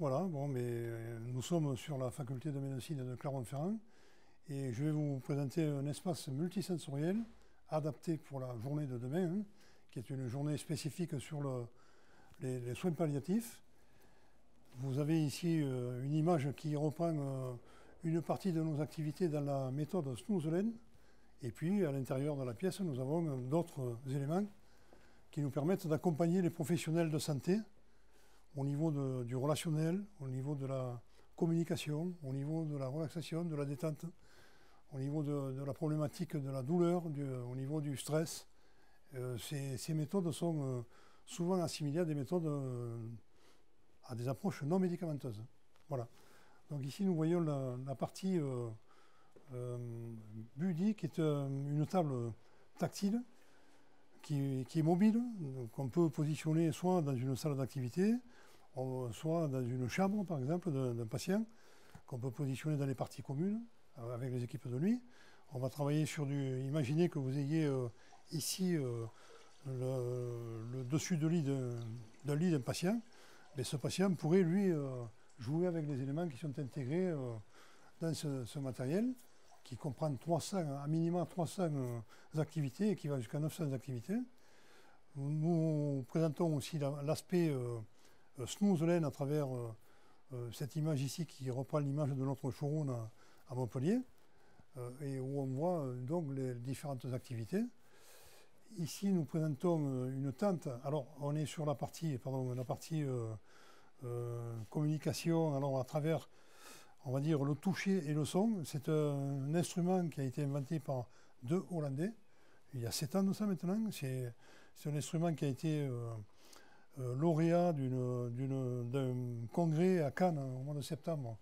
Voilà, bon, mais nous sommes sur la faculté de médecine de Clermont-Ferrand et je vais vous présenter un espace multisensoriel adapté pour la journée de demain, qui est une journée spécifique sur les soins palliatifs. Vous avez ici une image qui reprend une partie de nos activités dans la méthode Snoezelen. Et puis, à l'intérieur de la pièce, nous avons d'autres éléments qui nous permettent d'accompagner les professionnels de santé au niveau du relationnel, au niveau de la communication, au niveau de la relaxation, de la détente, au niveau de la problématique de la douleur, au niveau du stress. Ces méthodes sont souvent assimilées à des méthodes, à des approches non médicamenteuses. Voilà. Donc ici, nous voyons la partie BUDI, qui est une table tactile, qui est mobile, qu'on peut positionner soit dans une salle d'activité, soit dans une chambre, par exemple, d'un patient, qu'on peut positionner dans les parties communes, avec les équipes de nuit. On va travailler sur imaginez que vous ayez ici le dessus de lit d'un lit d'un patient. Mais ce patient pourrait, lui, jouer avec les éléments qui sont intégrés dans ce matériel, qui comprend 300, à minima 300 activités et qui va jusqu'à 900 activités. Nous présentons aussi l'aspect Snoezelen à travers cette image ici qui reprend l'image de notre showroom à Montpellier et où on voit donc les différentes activités. Ici, nous présentons une tente. Alors, on est sur la partie communication, alors à travers, on va dire, le toucher et le son. C'est un instrument qui a été inventé par deux Hollandais, il y a 7 ans de ça maintenant. C'est un instrument qui a été lauréat d'un congrès à Cannes au mois de septembre,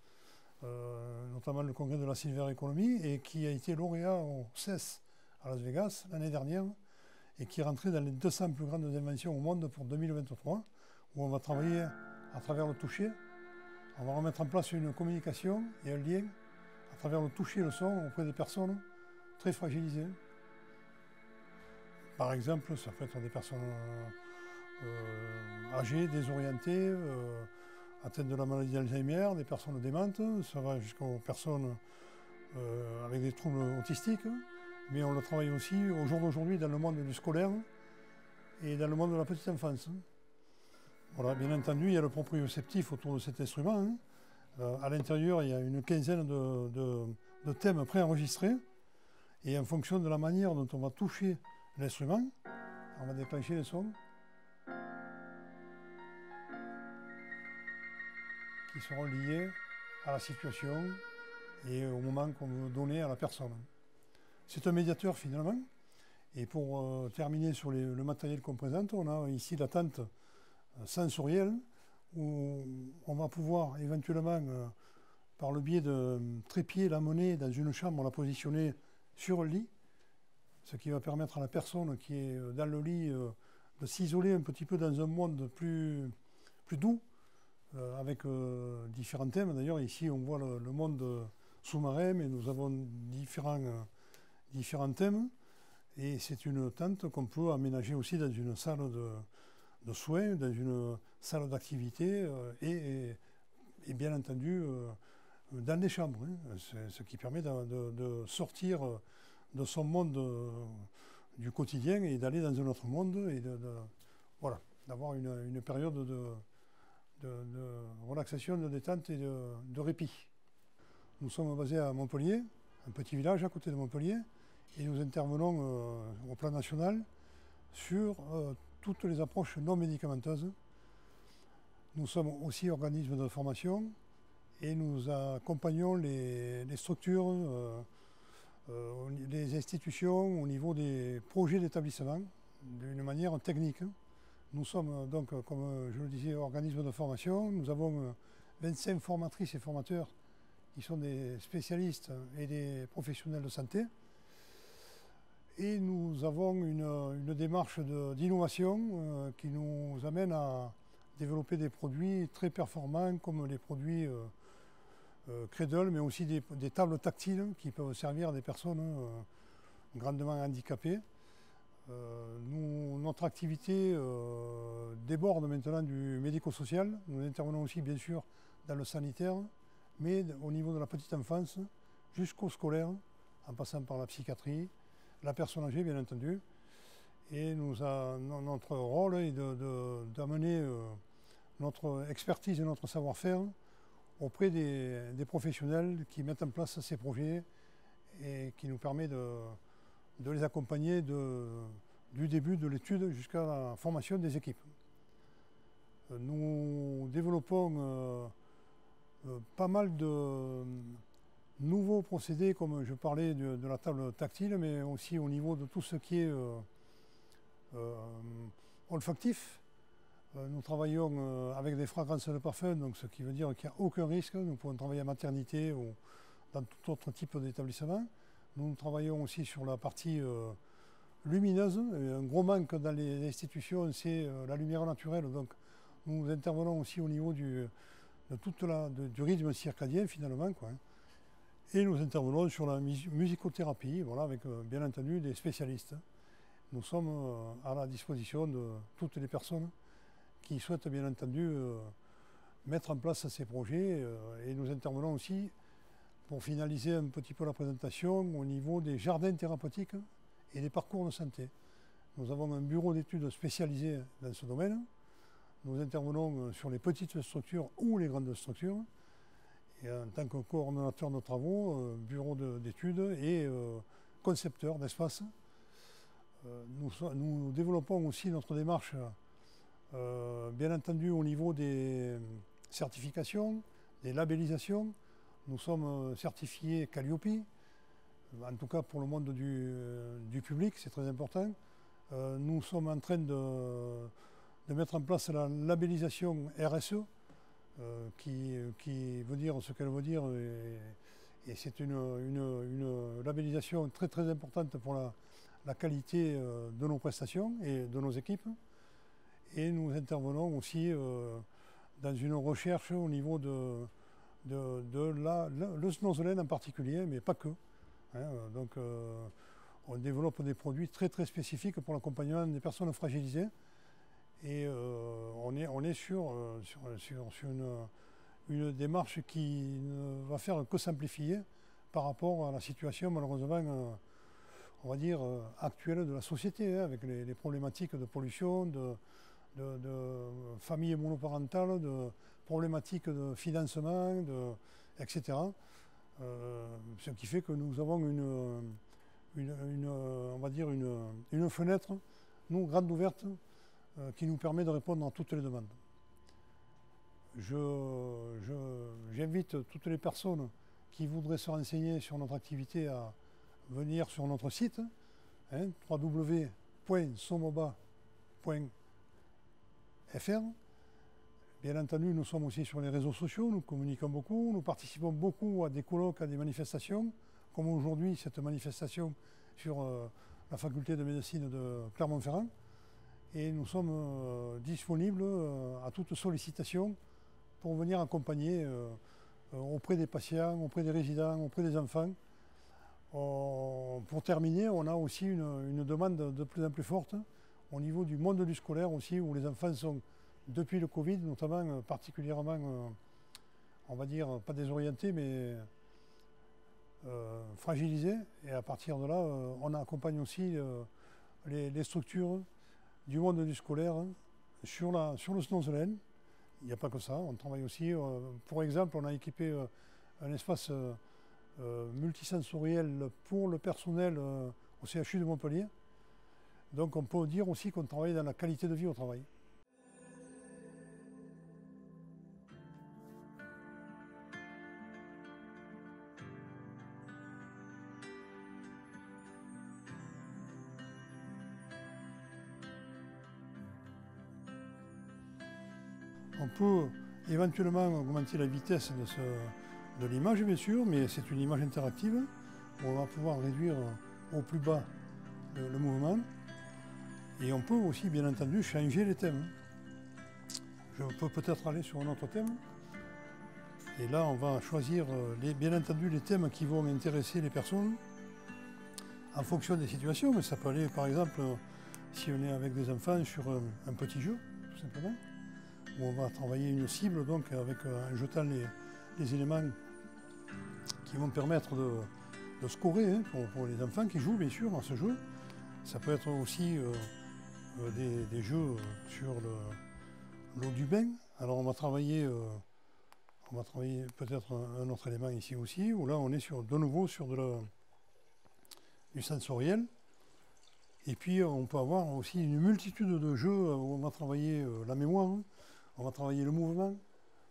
notamment le congrès de la Silver Economy, et qui a été lauréat au CES à Las Vegas l'année dernière, et qui est rentré dans les 200 plus grandes inventions au monde pour 2023, où on va travailler à travers le toucher. On va remettre en place une communication et un lien à travers le toucher et le son auprès des personnes très fragilisées. Par exemple, ça peut être des personnes âgées, désorientées, atteintes de la maladie d'Alzheimer, des personnes démentes, ça va jusqu'aux personnes avec des troubles autistiques. Mais on le travaille aussi au jour d'aujourd'hui dans le monde du scolaire et dans le monde de la petite enfance. Voilà, bien entendu, il y a le proprioceptif autour de cet instrument. À l'intérieur, il y a une quinzaine de thèmes préenregistrés. Et en fonction de la manière dont on va toucher l'instrument, on va déclencher les sons qui seront liés à la situation et au moment qu'on veut donner à la personne. C'est un médiateur finalement. Et pour terminer sur le matériel qu'on présente, on a ici la tente sensorielle où on va pouvoir éventuellement, par le biais de trépied, l'amener dans une chambre, la positionner sur le lit, ce qui va permettre à la personne qui est dans le lit de s'isoler un petit peu dans un monde plus doux, avec différents thèmes. D'ailleurs, ici, on voit le monde sous-marin, mais nous avons différents thèmes. Et c'est une tente qu'on peut aménager aussi dans une salle de soins, dans une salle d'activité et bien entendu dans des chambres. Ce qui permet de sortir de son monde du quotidien et d'aller dans un autre monde et voilà, d'avoir une période de relaxation, de détente et de répit. Nous sommes basés à Montpellier, un petit village à côté de Montpellier, et nous intervenons au plan national sur toutes les approches non médicamenteuses. Nous sommes aussi organisme de formation et nous accompagnons les structures, les institutions au niveau des projets d'établissement d'une manière technique. Nous sommes donc, comme je le disais, organisme de formation. Nous avons 25 formatrices et formateurs qui sont des spécialistes et des professionnels de santé. Et nous avons une démarche d'innovation qui nous amène à développer des produits très performants comme les produits Cradle, mais aussi des tables tactiles qui peuvent servir à des personnes grandement handicapées. Notre activité déborde maintenant du médico-social. Nous intervenons aussi bien sûr dans le sanitaire, mais au niveau de la petite enfance jusqu'au scolaire, en passant par la psychiatrie, la personne âgée bien entendu. Et notre rôle est d'amener notre expertise et notre savoir-faire auprès des professionnels qui mettent en place ces projets et qui nous permet de les accompagner du début de l'étude jusqu'à la formation des équipes. Nous développons pas mal de nouveaux procédés, comme je parlais de la table tactile, mais aussi au niveau de tout ce qui est olfactif. Nous travaillons avec des fragrances de parfum, donc ce qui veut dire qu'il n'y a aucun risque. Nous pouvons travailler à maternité ou dans tout autre type d'établissement. Nous travaillons aussi sur la partie lumineuse. Et un gros manque dans les institutions, c'est la lumière naturelle. Donc nous intervenons aussi au niveau du rythme circadien finalement, quoi. Et nous intervenons sur la musicothérapie, voilà, avec bien entendu des spécialistes. Nous sommes à la disposition de toutes les personnes qui souhaitent bien entendu mettre en place ces projets et nous intervenons aussi pour finaliser un petit peu la présentation au niveau des jardins thérapeutiques et des parcours de santé. Nous avons un bureau d'études spécialisé dans ce domaine. Nous intervenons sur les petites structures ou les grandes structures. Et en tant que coordonnateur de travaux, bureau d'études et concepteur d'espace, nous développons aussi notre démarche, bien entendu au niveau des certifications, des labellisations. Nous sommes certifiés Calliope, en tout cas pour le monde du public, c'est très important. Nous sommes en train de mettre en place la labellisation RSE, qui veut dire ce qu'elle veut dire, et c'est une labellisation très très importante pour la qualité de nos prestations et de nos équipes. Et nous intervenons aussi dans une recherche au niveau de l'osnozolène en particulier, mais pas que. Hein, donc on développe des produits très très spécifiques pour l'accompagnement des personnes fragilisées. Et on est sur une démarche qui ne va faire que simplifier par rapport à la situation malheureusement, on va dire, actuelle de la société, hein, avec les problématiques de pollution, de familles monoparentales, de problématiques de financement, etc. Ce qui fait que nous avons on va dire une fenêtre, nous, grande ouverte, qui nous permet de répondre à toutes les demandes. J'invite toutes les personnes qui voudraient se renseigner sur notre activité à venir sur notre site, hein, www.somoba.fr. Bien entendu, nous sommes aussi sur les réseaux sociaux, nous communiquons beaucoup, nous participons beaucoup à des colloques, à des manifestations, comme aujourd'hui cette manifestation sur la faculté de médecine de Clermont-Ferrand. Et nous sommes disponibles à toute sollicitation pour venir accompagner auprès des patients, auprès des résidents, auprès des enfants. Pour terminer, on a aussi une demande de plus en plus forte au niveau du monde du scolaire aussi, où les enfants sont, depuis le Covid, notamment particulièrement, on va dire, pas désorientés, mais fragilisés. Et à partir de là, on accompagne aussi les structures du monde du scolaire sur le snozolène. Il n'y a pas que ça, on travaille aussi, pour exemple, on a équipé un espace multisensoriel pour le personnel au CHU de Montpellier. Donc on peut dire aussi qu'on travaille dans la qualité de vie au travail. On peut éventuellement augmenter la vitesse de l'image, bien sûr, mais c'est une image interactive. On va pouvoir réduire au plus bas le mouvement. Et on peut aussi, bien entendu, changer les thèmes. Je peux peut-être aller sur un autre thème. Et là, on va choisir, bien entendu, les thèmes qui vont intéresser les personnes en fonction des situations. Mais ça peut aller, par exemple, si on est avec des enfants, sur un petit jeu, tout simplement. où on va travailler une cible, donc en jetant les éléments qui vont permettre de scorer hein, pour les enfants qui jouent bien sûr à ce jeu. Ça peut être aussi des jeux sur l'eau du bain. Alors on va travailler peut-être un autre élément ici aussi, où là on est de nouveau sur du sensoriel. Et puis on peut avoir aussi une multitude de jeux où on va travailler la mémoire, hein. On va travailler le mouvement,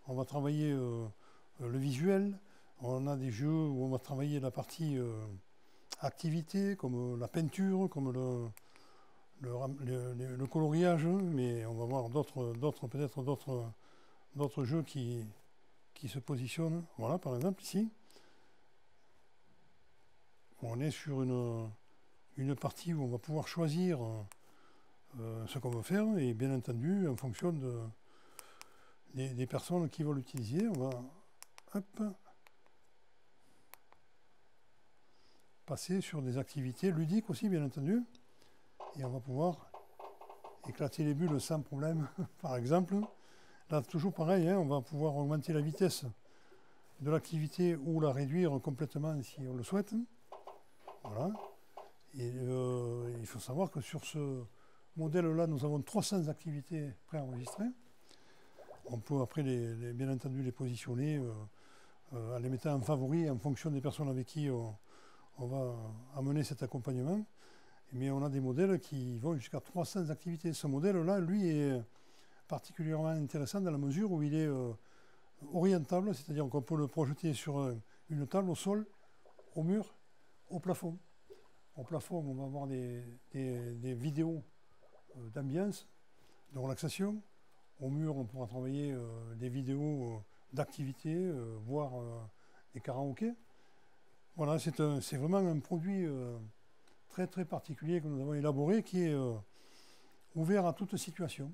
on va travailler le visuel. On a des jeux où on va travailler la partie activité, comme la peinture, comme le coloriage, mais on va voir peut-être d'autres jeux qui se positionnent. Voilà, par exemple, ici, on est sur une partie où on va pouvoir choisir ce qu'on veut faire, et bien entendu, en fonction des personnes qui vont l'utiliser, on va passer sur des activités ludiques aussi, bien entendu, et on va pouvoir éclater les bulles sans problème, par exemple. Là, toujours pareil, hein, on va pouvoir augmenter la vitesse de l'activité ou la réduire complètement si on le souhaite. Voilà. Et il faut savoir que sur ce modèle-là, nous avons 300 activités préenregistrées. On peut après, bien entendu, les positionner en les mettant en favori en fonction des personnes avec qui on va amener cet accompagnement. Mais on a des modèles qui vont jusqu'à 300 activités. Ce modèle-là, lui, est particulièrement intéressant dans la mesure où il est orientable, c'est-à-dire qu'on peut le projeter sur une table, au sol, au mur, au plafond. Au plafond, on va avoir des vidéos d'ambiance, de relaxation. Au mur, on pourra travailler des vidéos d'activité, voire des karaokés. Voilà, c'est vraiment un produit très très particulier que nous avons élaboré qui est ouvert à toute situation.